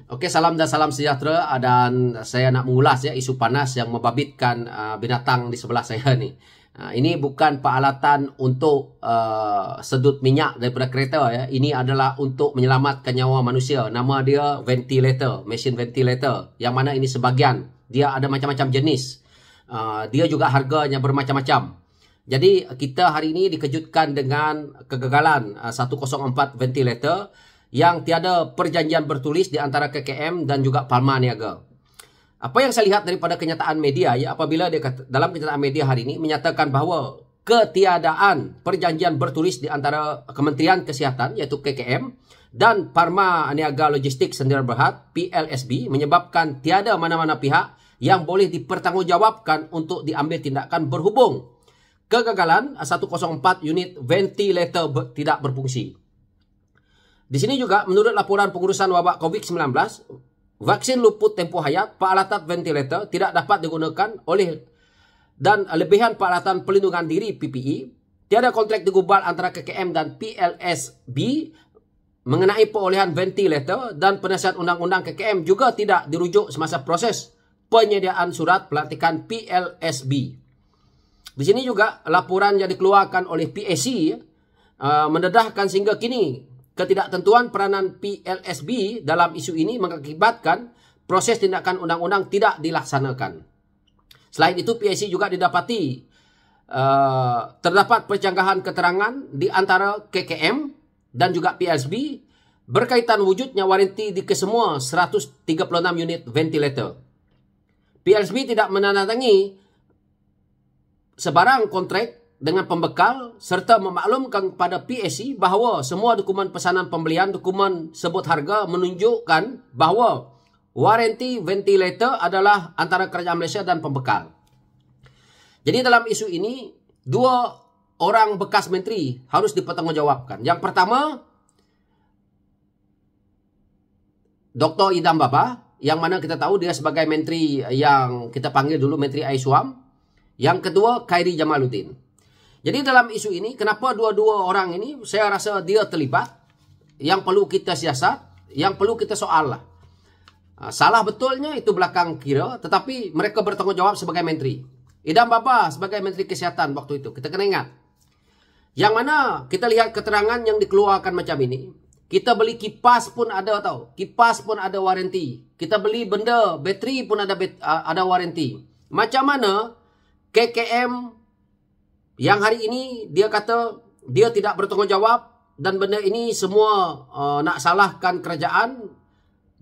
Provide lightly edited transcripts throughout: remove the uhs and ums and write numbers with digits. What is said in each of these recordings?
Oke, salam dan salam sejahtera, dan saya nak mengulas ya isu panas yang membabitkan binatang di sebelah saya nih. Ini bukan peralatan untuk sedut minyak daripada kereta ya. Ini adalah untuk menyelamatkan nyawa manusia. Nama dia ventilator, mesin ventilator. Yang mana ini sebahagian. Dia ada macam-macam jenis. Dia juga harganya bermacam-macam. Jadi kita hari ini dikejutkan dengan kegagalan 104 ventilator yang tiada perjanjian bertulis di antara KKM dan juga Palma Niaga. Apa yang saya lihat daripada kenyataan media ya, apabila dia dalam kenyataan media hari ini menyatakan bahawa ketiadaan perjanjian bertulis di antara Kementerian Kesihatan iaitu KKM dan Palma Niaga Logistik Sdn Bhd PLSB menyebabkan tiada mana-mana pihak yang boleh dipertanggungjawabkan untuk diambil tindakan berhubung kegagalan 104 unit ventilator tidak berfungsi. Di sini juga menurut laporan pengurusan wabak COVID-19, vaksin luput tempoh hayat, peralatan ventilator tidak dapat digunakan oleh dan lebihan peralatan pelindungan diri PPE, tiada kontrak digubal antara KKM dan PLSB mengenai perolehan ventilator, dan penasihat undang-undang KKM juga tidak dirujuk semasa proses penyediaan surat pelantikan PLSB. Di sini juga laporan yang dikeluarkan oleh PAC mendedahkan sehingga kini ketidaktentuan peranan PLSB dalam isu ini mengakibatkan proses tindakan undang-undang tidak dilaksanakan. Selain itu, PAC juga didapati terdapat percanggahan keterangan di antara KKM dan juga PLSB berkaitan wujudnya waranti di kesemua 136 unit ventilator. PLSB tidak menandatangani sebarang kontrak dengan pembekal serta memaklumkan kepada PAC bahawa semua dokumen pesanan pembelian, dokumen sebut harga menunjukkan bahawa waranti ventilator adalah antara kerajaan Malaysia dan pembekal. Jadi dalam isu ini, dua orang bekas menteri harus dipertanggungjawabkan. Yang pertama, Dr. Idham Baba, yang mana kita tahu dia sebagai menteri yang kita panggil dulu Menteri Aiswam. Yang kedua, Khairy Jamaluddin. Jadi dalam isu ini, kenapa dua-dua orang ini saya rasa dia terlibat, yang perlu kita siasat, yang perlu kita soal lah. Salah betulnya itu belakang kira, tetapi mereka bertanggungjawab sebagai menteri. Idham Baba sebagai Menteri Kesihatan waktu itu, kita kena ingat. Yang mana kita lihat keterangan yang dikeluarkan macam ini, kita beli kipas pun ada tau, kipas pun ada waranti. Kita beli benda, bateri pun ada waranti. Macam mana KKM yang hari ini dia kata dia tidak bertanggungjawab dan benda ini semua nak salahkan kerajaan.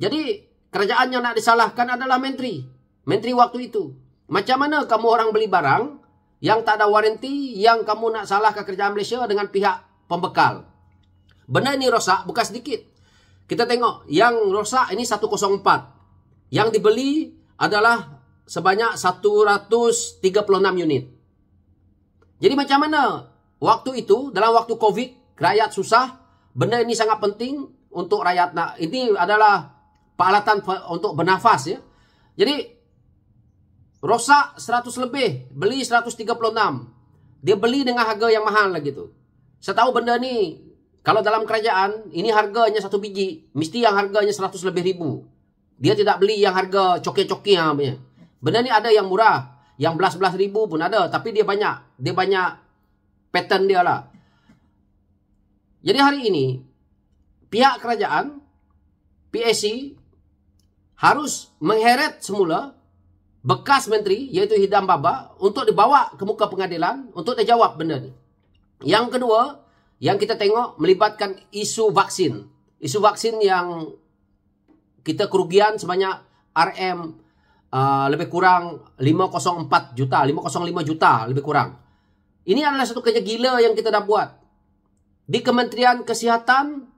Jadi kerajaan yang nak disalahkan adalah menteri. Menteri waktu itu. Macam mana kamu orang beli barang yang tak ada waranti, yang kamu nak salahkan kerajaan Malaysia dengan pihak pembekal. Benda ini rosak bukan sedikit. Kita tengok yang rosak ini 104. Yang dibeli adalah sebanyak 136 unit. Jadi macam mana waktu itu, dalam waktu COVID, rakyat susah, benda ini sangat penting untuk rakyat. Nah, ini adalah peralatan untuk bernafas ya. Jadi rosak 100 lebih, beli 136. Dia beli dengan harga yang mahal lagi tu. Saya tahu benda ni kalau dalam kerajaan ini harganya satu biji, mesti yang harganya 100 lebih ribu. Dia tidak beli yang harga coki-coki punya. Benda ni ada yang murah, yang belas-belas ribu pun ada, tapi dia banyak pattern dia lah. Jadi hari ini pihak kerajaan PAC harus mengheret semula bekas menteri iaitu Idham Baba untuk dibawa ke muka pengadilan untuk dijawab benda ni. Yang kedua yang kita tengok melibatkan isu vaksin. Isu vaksin yang kita kerugian sebanyak RM lebih kurang 505 juta lebih kurang. Ini adalah satu kerja gila yang kita dah buat. Di Kementerian Kesihatan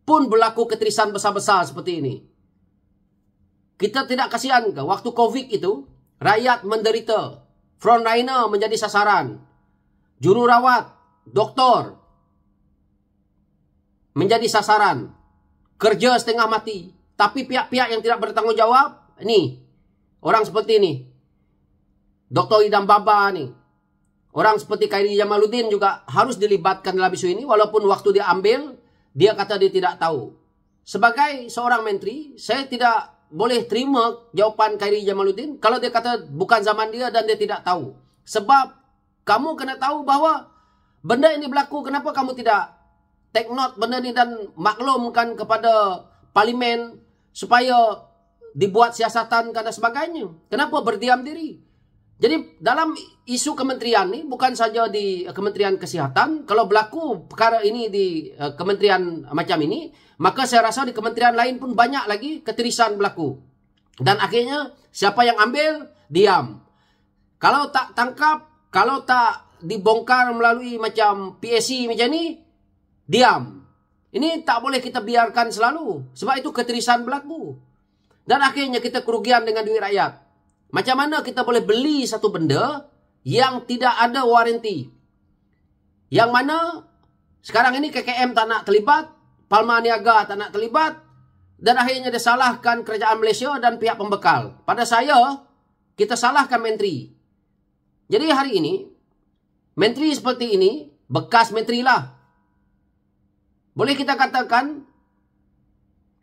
pun berlaku ketirisan besar-besar seperti ini. Kita tidak kasihan ke? Waktu COVID itu, rakyat menderita. Frontliner menjadi sasaran. Jururawat, doktor menjadi sasaran. Kerja setengah mati. Tapi pihak-pihak yang tidak bertanggungjawab, ini orang seperti ini. Dr. Idham Baba ni. Orang seperti Khairy Jamaluddin juga harus dilibatkan dalam isu ini. Walaupun waktu dia ambil, dia kata dia tidak tahu. sebagai seorang menteri, saya tidak boleh terima jawapan Khairy Jamaluddin kalau dia kata bukan zaman dia dan dia tidak tahu. Sebab kamu kena tahu bahwa benda ini berlaku, kenapa kamu tidak take note benda ini dan maklumkan kepada parlimen supaya dibuat siasatan dan sebagainya. Kenapa berdiam diri? Jadi dalam isu kementerian ni, bukan saja di Kementerian Kesihatan, kalau berlaku perkara ini di kementerian macam ini, maka saya rasa di kementerian lain pun banyak lagi ketirisan berlaku. Dan akhirnya siapa yang ambil, diam. Kalau tak tangkap, kalau tak dibongkar melalui macam PSC macam ni, diam. Ini tak boleh kita biarkan selalu, sebab itu ketirisan berlaku. Dan akhirnya kita kerugian dengan duit rakyat. Macam mana kita boleh beli satu benda yang tidak ada waranti? Yang mana sekarang ini KKM tak nak terlibat, Palma Niaga tak nak terlibat, dan akhirnya disalahkan kerajaan Malaysia dan pihak pembekal. Pada saya, kita salahkan menteri. Jadi hari ini, menteri seperti ini, bekas menteri lah. Boleh kita katakan,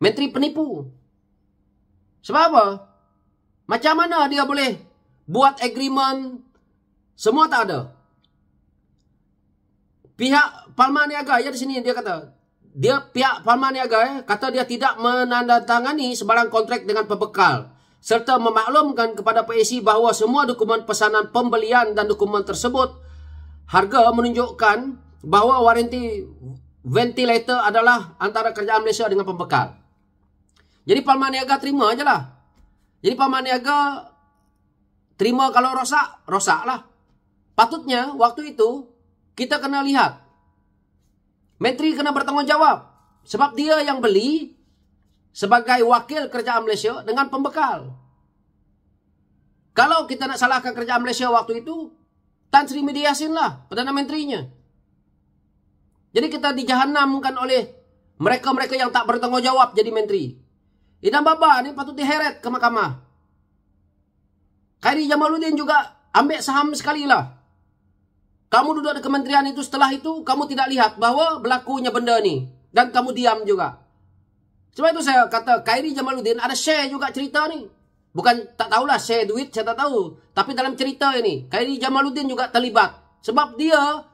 menteri penipu. Sebab apa? Macam mana dia boleh buat agreement, semua tak ada. Pihak Palma Niaga, ya di sini dia kata, pihak Palma Niaga kata dia tidak menandatangani sebarang kontrak dengan pembekal serta memaklumkan kepada PSC bahawa semua dokumen pesanan pembelian dan dokumen tersebut harga menunjukkan bahawa waranti ventilator adalah antara kerajaan Malaysia dengan pembekal. Jadi Palma Niaga terima aja lah. Jadi Palma Niaga terima kalau rosak, rosaklah. Patutnya waktu itu kita kena lihat. Menteri kena bertanggungjawab. Sebab dia yang beli sebagai wakil kerajaan Malaysia dengan pembekal. Kalau kita nak salahkan kerajaan Malaysia waktu itu, Tan Sri Media Yassin lah, Perdana Menterinya. Jadi kita dijahanamkan oleh mereka-mereka yang tak bertanggungjawab jadi menteri. Idam Baba ni patut diheret ke mahkamah. Khairy Jamaluddin juga ambil saham sekali lah. Kamu duduk di kementerian itu, setelah itu kamu tidak lihat bahawa berlakunya benda ni. Dan kamu diam juga. Sebab itu saya kata Khairy Jamaluddin ada share juga cerita ni. Bukan tak tahulah share duit, saya tak tahu. Tapi dalam cerita ini, Khairy Jamaluddin juga terlibat. Sebab dia,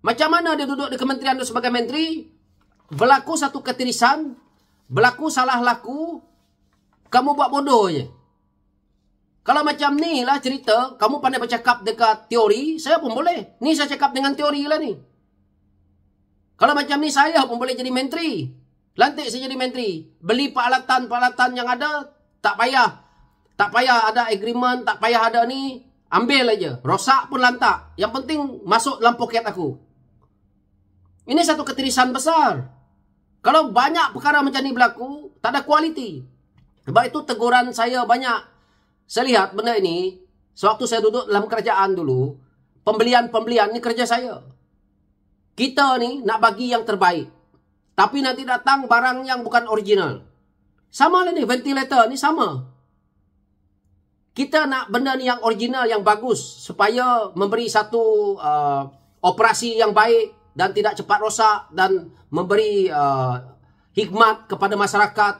macam mana dia duduk di kementerian itu sebagai menteri, berlaku satu ketirisan, berlaku salah laku, kamu buat bodoh je. Kalau macam ni lah cerita, kamu pandai bercakap dekat teori, saya pun boleh. Ni saya cakap dengan teori lah ni. Kalau macam ni saya pun boleh jadi menteri. Lantik saya jadi menteri. Beli peralatan-peralatan yang ada, tak payah. Tak payah ada agreement, tak payah ada ni. Ambil aja. Rosak pun lantak. Yang penting masuk dalam poket aku. Ini satu ketirisan besar. Kalau banyak perkara macam ni berlaku, tak ada kualiti. Sebab itu teguran saya banyak. Saya lihat benda ini, sewaktu saya duduk dalam kerajaan dulu, pembelian-pembelian ni kerja saya. Kita ni nak bagi yang terbaik. Tapi nanti datang barang yang bukan original. Sama lah ni, ventilator ni sama. Kita nak benda ni yang original, yang bagus. Supaya memberi satu operasi yang baik dan tidak cepat rosak. Dan memberi hikmat kepada masyarakat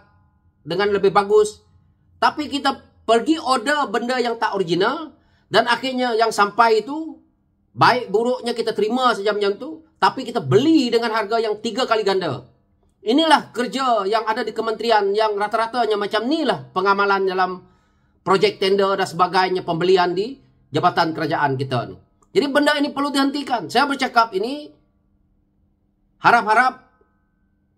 dengan lebih bagus. Tapi kita pergi order benda yang tak original. Dan akhirnya yang sampai itu, baik buruknya kita terima saja macam tu. Tapi kita beli dengan harga yang 3 kali ganda. Inilah kerja yang ada di kementerian yang rata-ratanya macam ni lah pengamalan dalam projek tender dan sebagainya, pembelian di jabatan kerajaan kita ni. Jadi benda ini perlu dihentikan. Saya bercakap ini, harap-harap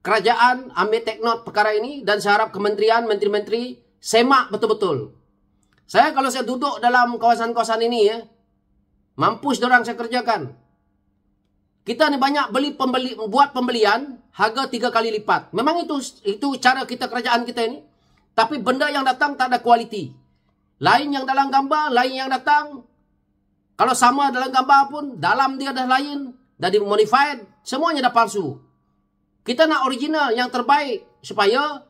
kerajaan ambil take note perkara ini dan saya harap kementerian, menteri-menteri semak betul-betul. Kalau saya duduk dalam kawasan-kawasan ini ya, mampus dorang saya kerjakan. Kita ni banyak buat pembelian harga 3 kali lipat. Memang itu cara kita kerajaan kita ini. Tapi benda yang datang tak ada kualiti. Lain yang dalam gambar, lain yang datang. Kalau sama dalam gambar pun, dalam dia dah lain. Dah dimodified, semuanya dah palsu. Kita nak original, yang terbaik. Supaya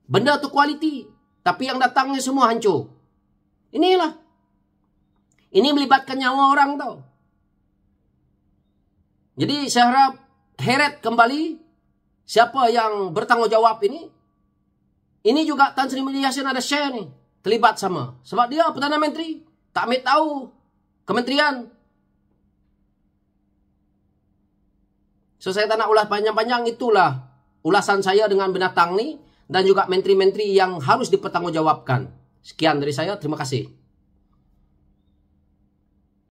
benda tu kualiti. Tapi yang datangnya semua hancur. Inilah. Ini melibatkan nyawa orang tau. Jadi saya harap heret kembali siapa yang bertanggung jawab ini juga Tan Sri Mulyani Yassin ada share nih, terlibat sama. Sebab dia Perdana Menteri, tak ambil tahu kementerian. So saya tak nak ulas panjang-panjang, itulah ulasan saya dengan binatang nih dan juga menteri-menteri yang harus dipertanggungjawabkan. Sekian dari saya, terima kasih.